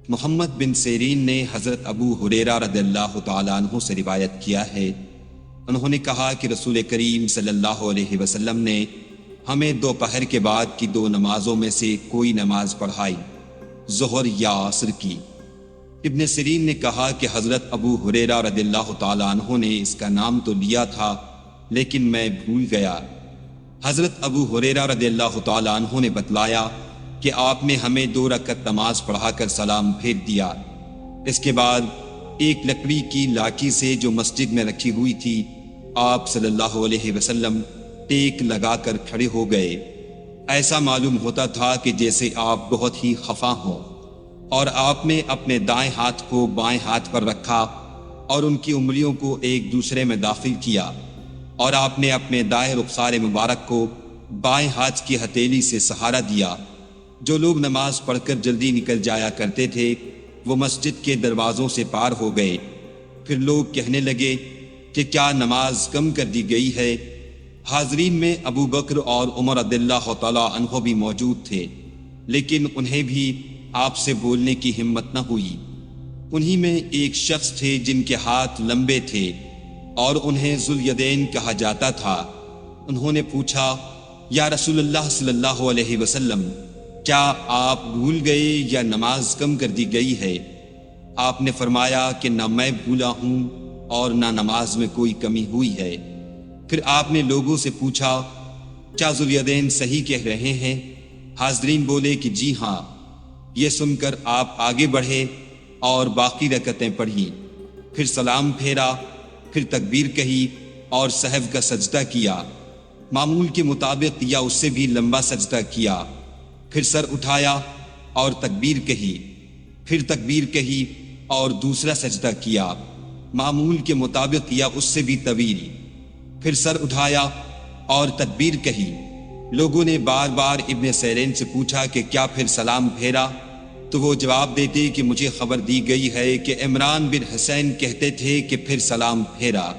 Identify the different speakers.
Speaker 1: محمد بن سیرین نے حضرت ابو ہریرہ رضی اللہ تعالیٰ عنہ سے روایت کیا ہے، انہوں نے کہا کہ رسول کریم صلی اللہ علیہ وسلم نے ہمیں دوپہر کے بعد کی 2 نمازوں میں سے کوئی نماز پڑھائی، ظہر یا عصر کی۔ ابن سیرین نے کہا کہ حضرت ابو ہریرہ رضی اللہ تعالیٰ عنہ نے اس کا نام تو لیا تھا لیکن میں بھول گیا۔ حضرت ابو ہریرہ رضی اللہ تعالیٰ عنہ نے بتلایا کہ آپ نے ہمیں 2 رکعت نماز پڑھا کر سلام پھیر دیا۔ اس کے بعد ایک لکڑی کی لاٹھی سے جو مسجد میں رکھی ہوئی تھی، آپ صلی اللہ علیہ وسلم ٹیک لگا کر کھڑے ہو گئے۔ ایسا معلوم ہوتا تھا کہ جیسے آپ بہت ہی خفا ہوں، اور آپ نے اپنے دائیں ہاتھ کو بائیں ہاتھ پر رکھا اور ان کی انگلیوں کو ایک دوسرے میں داخل کیا، اور آپ نے اپنے دائیں رخسار مبارک کو بائیں ہاتھ کی ہتھیلی سے سہارا دیا۔ جو لوگ نماز پڑھ کر جلدی نکل جایا کرتے تھے وہ مسجد کے دروازوں سے پار ہو گئے۔ پھر لوگ کہنے لگے کہ کیا نماز کم کر دی گئی ہے؟ حاضرین میں ابو بکر اور عمر رضی اللہ تعالیٰ عنہ بھی موجود تھے، لیکن انہیں بھی آپ سے بولنے کی ہمت نہ ہوئی۔ انہی میں ایک شخص تھے جن کے ہاتھ لمبے تھے اور انہیں ذوالیدین کہا جاتا تھا۔ انہوں نے پوچھا، یا رسول اللہ صلی اللہ علیہ وسلم، کیا آپ بھول گئے یا نماز کم کر دی گئی ہے؟ آپ نے فرمایا کہ نہ میں بھولا ہوں اور نہ نماز میں کوئی کمی ہوئی ہے۔ پھر آپ نے لوگوں سے پوچھا، کیا ذوالیدین صحیح کہہ رہے ہیں؟ حاضرین بولے کہ جی ہاں۔ یہ سن کر آپ آگے بڑھے اور باقی رکعتیں پڑھی، پھر سلام پھیرا، پھر تکبیر کہی اور سہو کا سجدہ کیا، معمول کے مطابق یا اس سے بھی لمبا سجدہ کیا، پھر سر اٹھایا اور تکبیر کہی، پھر تکبیر کہی اور دوسرا سجدہ کیا، معمول کے مطابق یا اس سے بھی طویل، پھر سر اٹھایا اور تکبیر کہی۔ لوگوں نے بار بار ابن سیرین سے پوچھا کہ کیا پھر سلام پھیرا؟ تو وہ جواب دیتے کہ مجھے خبر دی گئی ہے کہ عمران بن حسین کہتے تھے کہ پھر سلام پھیرا۔